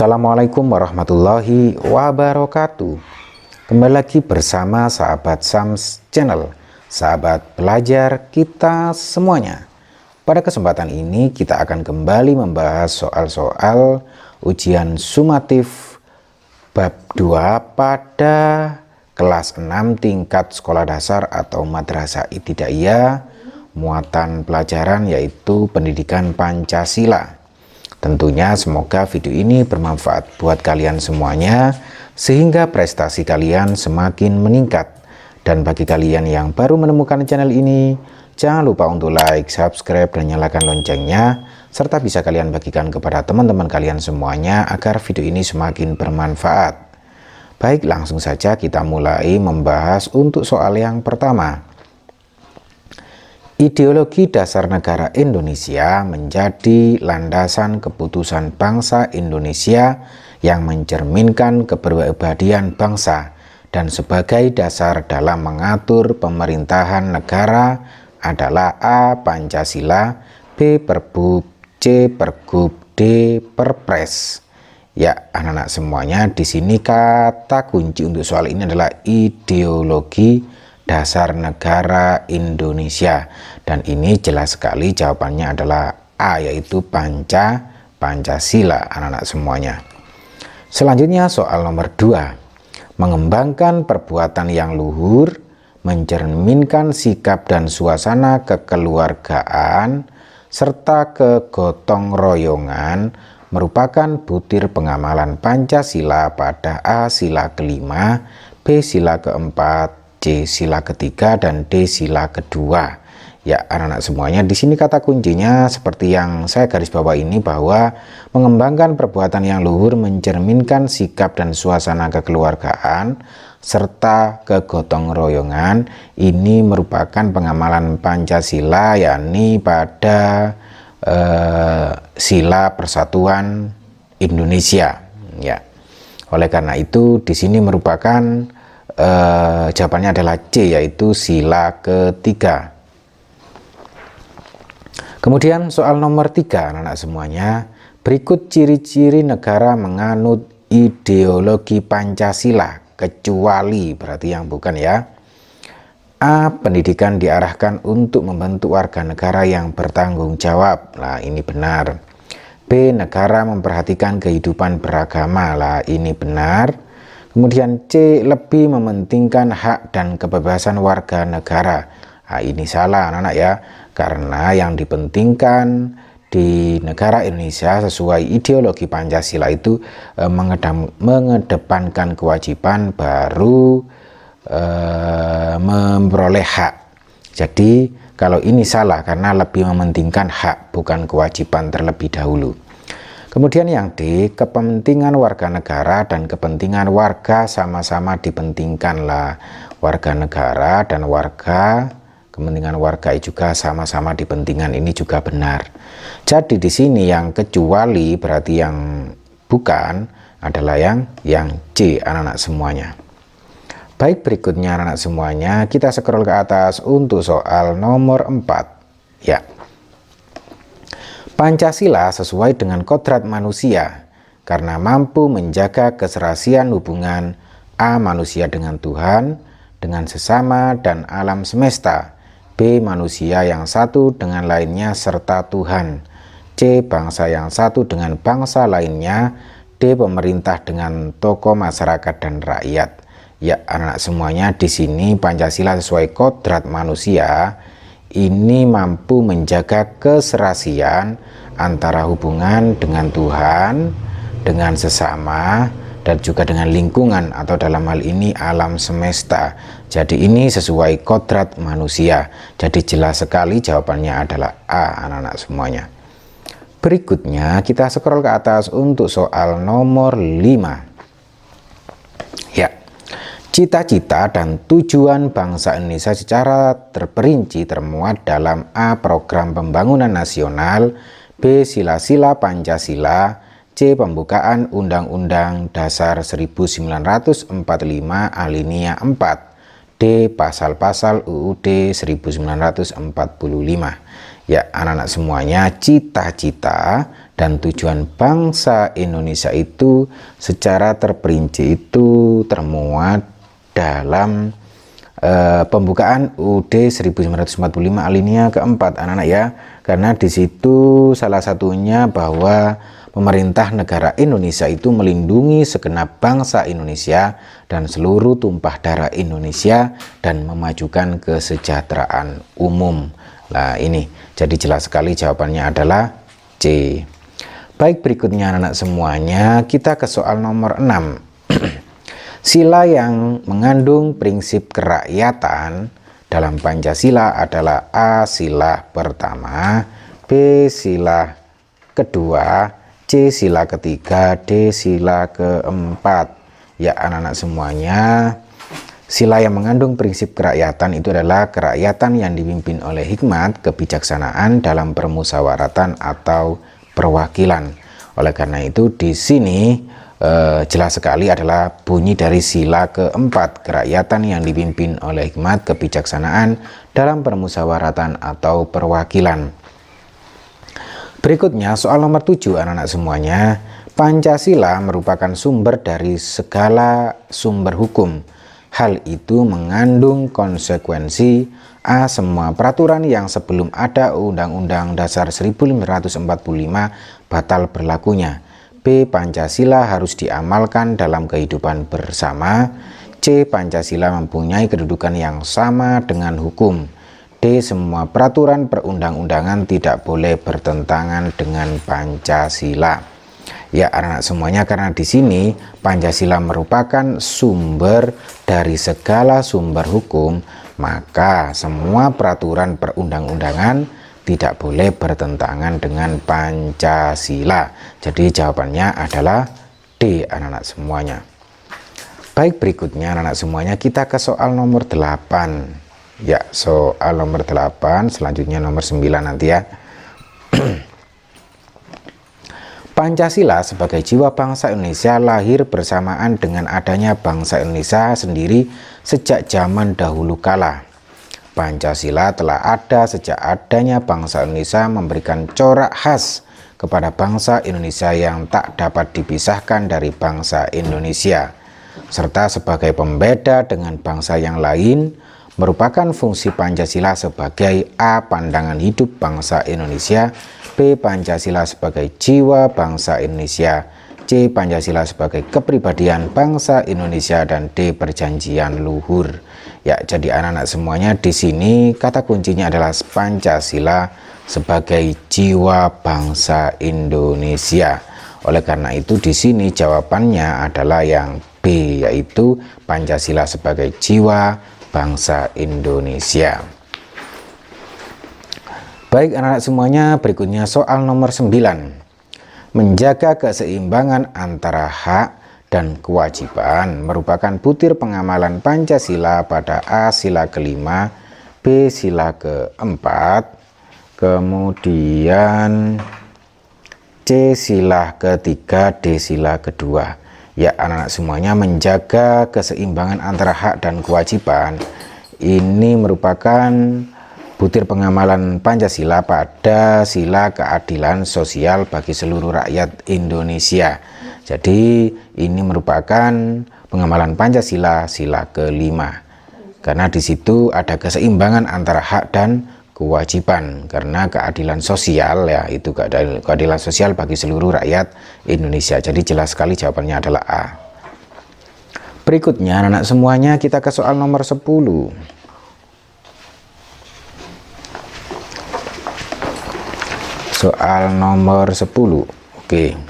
Assalamualaikum warahmatullahi wabarakatuh. Kembali lagi bersama sahabat Sams Channel, sahabat belajar kita semuanya. Pada kesempatan ini kita akan kembali membahas soal-soal ujian sumatif bab 2 pada kelas 6 tingkat sekolah dasar atau madrasah ibtidaiyah, muatan pelajaran yaitu pendidikan Pancasila. Tentunya semoga video ini bermanfaat buat kalian semuanya sehingga prestasi kalian semakin meningkat. Dan bagi kalian yang baru menemukan channel ini, jangan lupa untuk like, subscribe, dan nyalakan loncengnya, serta bisa kalian bagikan kepada teman-teman kalian semuanya agar video ini semakin bermanfaat. Baik, langsung saja kita mulai membahas untuk soal yang pertama. Ideologi dasar negara Indonesia menjadi landasan keputusan bangsa Indonesia yang mencerminkan kepribadian bangsa dan sebagai dasar dalam mengatur pemerintahan negara adalah A. Pancasila, B. Perbub, C. Pergub, D. Perpres. Ya, anak-anak semuanya, di sini kata kunci untuk soal ini adalah ideologi dasar negara Indonesia, dan ini jelas sekali jawabannya adalah A, yaitu Pancasila, anak-anak semuanya. Selanjutnya soal nomor 2, mengembangkan perbuatan yang luhur, mencerminkan sikap dan suasana kekeluargaan serta kegotong royongan merupakan butir pengamalan Pancasila pada A. Sila kelima, B. Sila keempat, C. Sila ketiga, dan D. Sila kedua. Ya, anak-anak semuanya, di sini kata kuncinya seperti yang saya garis bawah ini, bahwa mengembangkan perbuatan yang luhur, mencerminkan sikap dan suasana kekeluargaan serta kegotong royongan, ini merupakan pengamalan Pancasila, yakni pada Sila Persatuan Indonesia. Ya, oleh karena itu di sini merupakan jawabannya adalah C, yaitu sila ketiga. Kemudian soal nomor 3, anak-anak semuanya, berikut ciri-ciri negara menganut ideologi Pancasila kecuali, berarti yang bukan ya. A. Pendidikan diarahkan untuk membentuk warga negara yang bertanggung jawab. Nah, ini benar. B. Negara memperhatikan kehidupan beragama. Lah, ini benar. Kemudian C. Lebih mementingkan hak dan kebebasan warga negara. Nah, ini salah anak-anak ya, karena yang dipentingkan di negara Indonesia sesuai ideologi Pancasila itu mengedepankan kewajiban baru memperoleh hak. Jadi kalau ini salah karena lebih mementingkan hak bukan kewajiban terlebih dahulu. Kemudian yang D, kepentingan warga negara dan kepentingan warga sama-sama dipentingkan. Lah, warga negara dan kepentingan warga juga sama-sama dipentingkan, ini juga benar. Jadi di sini yang kecuali, berarti yang bukan adalah yang C, anak-anak semuanya. Baik, berikutnya anak-anak semuanya, kita scroll ke atas untuk soal nomor 4. Ya. Pancasila sesuai dengan kodrat manusia karena mampu menjaga keserasian hubungan A. Manusia dengan Tuhan, dengan sesama dan alam semesta, B. Manusia yang satu dengan lainnya serta Tuhan, C. Bangsa yang satu dengan bangsa lainnya, D. Pemerintah dengan tokoh masyarakat dan rakyat. Ya, anak-anak semuanya, di sini Pancasila sesuai kodrat manusia ini mampu menjaga keserasian antara hubungan dengan Tuhan, dengan sesama, dan juga dengan lingkungan atau dalam hal ini alam semesta. Jadi ini sesuai kodrat manusia. Jadi jelas sekali jawabannya adalah A, anak-anak semuanya. Berikutnya kita scroll ke atas untuk soal nomor 5. Ya. Cita-cita dan tujuan bangsa Indonesia secara terperinci termuat dalam A. Program Pembangunan Nasional, B. Sila-sila Pancasila, C. Pembukaan Undang-Undang Dasar 1945 alinea 4, D. Pasal-pasal UUD 1945. Ya, anak-anak semuanya, cita-cita dan tujuan bangsa Indonesia itu secara terperinci itu termuat dalam pembukaan UUD 1945 alinea keempat, anak-anak ya. Karena di situ salah satunya bahwa pemerintah negara Indonesia itu melindungi segenap bangsa Indonesia dan seluruh tumpah darah Indonesia dan memajukan kesejahteraan umum. Nah ini, jadi jelas sekali jawabannya adalah C. Baik, berikutnya anak-anak semuanya, kita ke soal nomor 6. Sila yang mengandung prinsip kerakyatan dalam Pancasila adalah A. Sila pertama, B. Sila kedua, C. Sila ketiga, D. Sila keempat. Ya anak-anak semuanya, sila yang mengandung prinsip kerakyatan itu adalah kerakyatan yang dipimpin oleh hikmat, kebijaksanaan dalam permusyawaratan atau perwakilan. Oleh karena itu di sini jelas sekali adalah bunyi dari sila keempat, kerakyatan yang dipimpin oleh hikmat, kebijaksanaan dalam permusyawaratan atau perwakilan. Berikutnya soal nomor 7 anak-anak semuanya. Pancasila merupakan sumber dari segala sumber hukum. Hal itu mengandung konsekuensi A. Semua peraturan yang sebelum ada Undang-Undang Dasar 1945 batal berlakunya. B. Pancasila harus diamalkan dalam kehidupan bersama. C. Pancasila mempunyai kedudukan yang sama dengan hukum. D. Semua peraturan perundang-undangan tidak boleh bertentangan dengan Pancasila. Ya anak-anak semuanya, karena di sini Pancasila merupakan sumber dari segala sumber hukum, maka semua peraturan perundang-undangan tidak boleh bertentangan dengan Pancasila. Jadi jawabannya adalah D anak-anak semuanya. Baik, berikutnya anak-anak semuanya kita ke soal nomor 8. Ya, soal nomor 8, selanjutnya nomor 9 nanti ya. Pancasila sebagai jiwa bangsa Indonesia lahir bersamaan dengan adanya bangsa Indonesia sendiri sejak zaman dahulu kala. Pancasila telah ada sejak adanya bangsa Indonesia, memberikan corak khas kepada bangsa Indonesia yang tak dapat dipisahkan dari bangsa Indonesia, serta sebagai pembeda dengan bangsa yang lain. Merupakan fungsi Pancasila sebagai A. Pandangan hidup bangsa Indonesia, B. Pancasila sebagai jiwa bangsa Indonesia, C. Pancasila sebagai kepribadian bangsa Indonesia, dan D. Perjanjian luhur. Ya, jadi anak-anak semuanya di sini kata kuncinya adalah Pancasila sebagai jiwa bangsa Indonesia. Oleh karena itu di sini jawabannya adalah yang B, yaitu Pancasila sebagai jiwa bangsa Indonesia. Baik anak-anak semuanya, berikutnya soal nomor 9. Menjaga keseimbangan antara hak dan kewajiban merupakan butir pengamalan Pancasila pada A. Sila kelima, B. Sila keempat, kemudian C. Sila ketiga, D. Sila kedua. Ya anak-anak semuanya, menjaga keseimbangan antara hak dan kewajiban ini merupakan butir pengamalan Pancasila pada sila keadilan sosial bagi seluruh rakyat Indonesia. Jadi ini merupakan pengamalan Pancasila sila kelima, karena di situ ada keseimbangan antara hak dan kewajiban, karena keadilan sosial ya, itu keadilan sosial bagi seluruh rakyat Indonesia. Jadi jelas sekali jawabannya adalah A. Berikutnya anak-anak semuanya kita ke soal nomor 10. Soal nomor 10. Oke.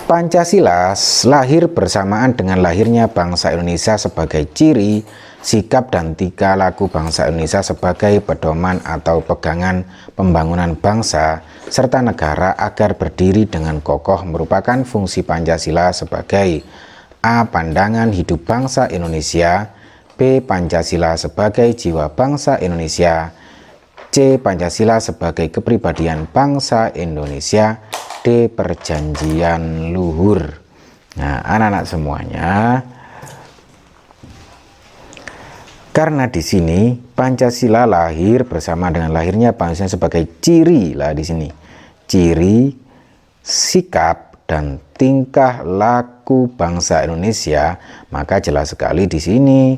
Pancasila lahir bersamaan dengan lahirnya bangsa Indonesia sebagai ciri, sikap, dan tingkah laku bangsa Indonesia sebagai pedoman atau pegangan pembangunan bangsa serta negara agar berdiri dengan kokoh. Merupakan fungsi Pancasila sebagai A. Pandangan hidup bangsa Indonesia, B. Pancasila sebagai jiwa bangsa Indonesia, C. Pancasila sebagai kepribadian bangsa Indonesia, D. Perjanjian luhur. Nah anak-anak semuanya, Karena di sini Pancasila lahir bersama dengan lahirnya Pancasila sebagai ciri lah di sini. Ciri, sikap dan tingkah laku bangsa Indonesia, maka jelas sekali di sini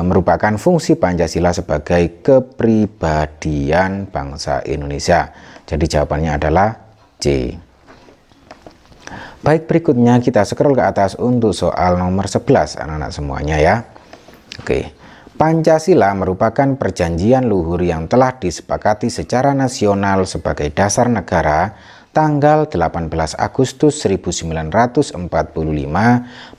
merupakan fungsi Pancasila sebagai kepribadian bangsa Indonesia. Jadi jawabannya adalah C. Baik, berikutnya kita scroll ke atas untuk soal nomor 11 anak-anak semuanya ya. Oke. Pancasila merupakan perjanjian luhur yang telah disepakati secara nasional sebagai dasar negara tanggal 18 Agustus 1945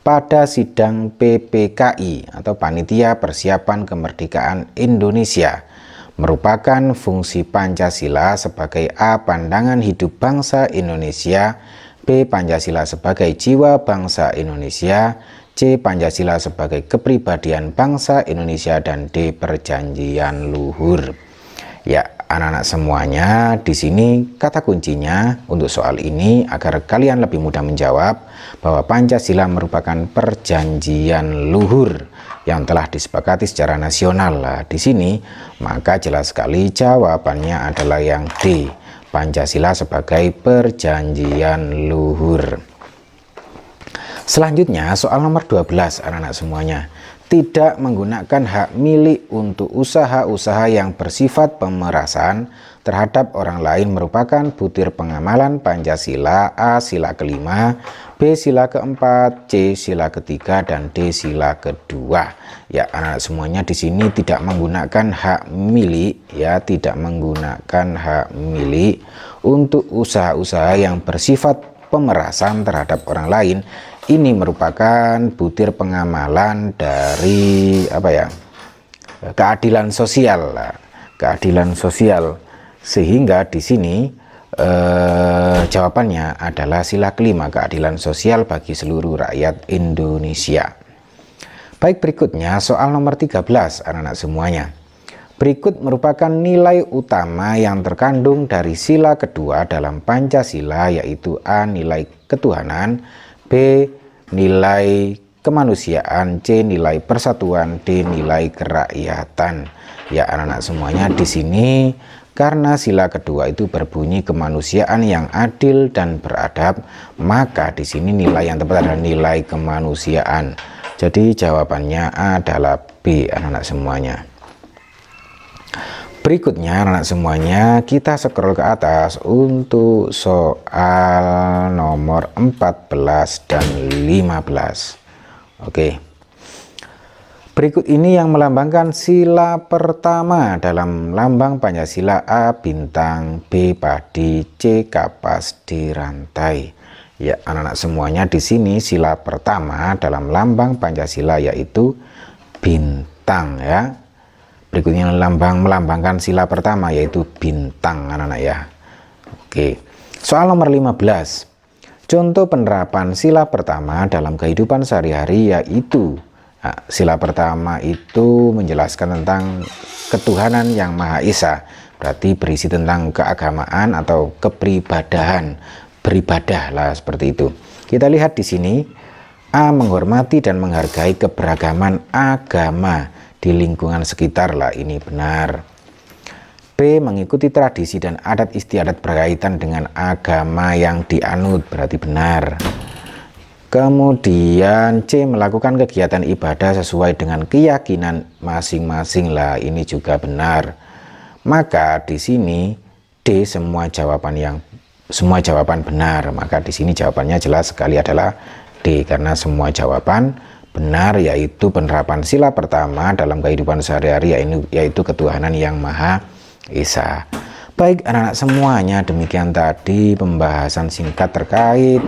pada sidang PPKI atau Panitia Persiapan Kemerdekaan Indonesia. Merupakan fungsi Pancasila sebagai A. Pandangan hidup bangsa Indonesia, B. Pancasila sebagai jiwa bangsa Indonesia, C. Pancasila sebagai kepribadian bangsa Indonesia, dan D. Perjanjian luhur. Ya, anak-anak semuanya, di sini kata kuncinya untuk soal ini agar kalian lebih mudah menjawab bahwa Pancasila merupakan perjanjian luhur yang telah disepakati secara nasional. Nah, di sini maka jelas sekali jawabannya adalah yang D. Pancasila sebagai perjanjian luhur. Selanjutnya soal nomor 12 anak-anak semuanya. Tidak menggunakan hak milik untuk usaha-usaha yang bersifat pemerasan terhadap orang lain merupakan butir pengamalan Pancasila. A. Sila kelima, B. Sila keempat, C. Sila ketiga, dan D. Sila kedua. Ya, anak-anak semuanya di sini tidak menggunakan hak milik, ya, tidak menggunakan hak milik untuk usaha-usaha yang bersifat pemerasan terhadap orang lain. Ini merupakan butir pengamalan dari keadilan sosial, keadilan sosial. Sehingga di sini jawabannya adalah sila kelima, keadilan sosial bagi seluruh rakyat Indonesia. Baik, berikutnya soal nomor 13 anak-anak semuanya. Berikut merupakan nilai utama yang terkandung dari sila kedua dalam Pancasila, yaitu A. Nilai ketuhanan, B. Nilai kemanusiaan, C. Nilai persatuan, D. Nilai kerakyatan. Ya, anak-anak semuanya, di sini karena sila kedua itu berbunyi kemanusiaan yang adil dan beradab, maka di sini nilai yang tepat adalah nilai kemanusiaan. Jadi jawabannya adalah B, anak-anak semuanya. Berikutnya anak-anak semuanya, kita scroll ke atas untuk soal nomor 14 dan 15. Oke. Berikut ini yang melambangkan sila pertama dalam lambang Pancasila. A. Bintang, B. Padi, C. Kapas, D. Rantai. Ya, anak-anak semuanya, di sini sila pertama dalam lambang Pancasila yaitu bintang ya. Berikutnya melambangkan sila pertama yaitu bintang anak-anak ya. Oke. Soal nomor 15. Contoh penerapan sila pertama dalam kehidupan sehari-hari yaitu sila pertama itu menjelaskan tentang ketuhanan yang Maha Esa. Berarti berisi tentang keagamaan atau kepribadahan, beribadah lah seperti itu. Kita lihat di sini, A. Menghormati dan menghargai keberagaman agama di lingkungan sekitar lah, ini benar. B. Mengikuti tradisi dan adat istiadat berkaitan dengan agama yang dianut, berarti benar. Kemudian C. Melakukan kegiatan ibadah sesuai dengan keyakinan masing-masing lah, ini juga benar. Maka di sini D semua jawaban benar. Maka di sini jawabannya jelas sekali adalah D, karena semua jawaban benar, yaitu penerapan sila pertama dalam kehidupan sehari-hari yaitu ketuhanan yang Maha Esa. Baik anak-anak semuanya, demikian tadi pembahasan singkat terkait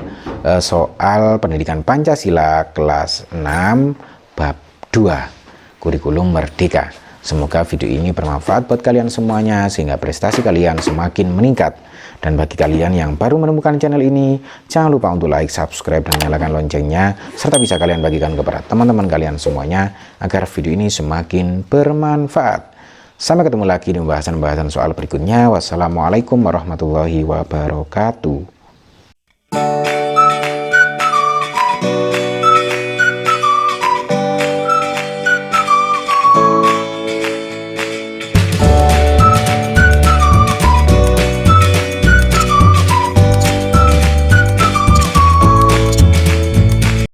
soal pendidikan Pancasila kelas 6 bab 2 kurikulum merdeka. Semoga video ini bermanfaat buat kalian semuanya sehingga prestasi kalian semakin meningkat. Dan bagi kalian yang baru menemukan channel ini, jangan lupa untuk like, subscribe, dan nyalakan loncengnya, serta bisa kalian bagikan kepada teman-teman kalian semuanya agar video ini semakin bermanfaat. Sampai ketemu lagi di pembahasan-pembahasan soal berikutnya. Wassalamualaikum warahmatullahi wabarakatuh.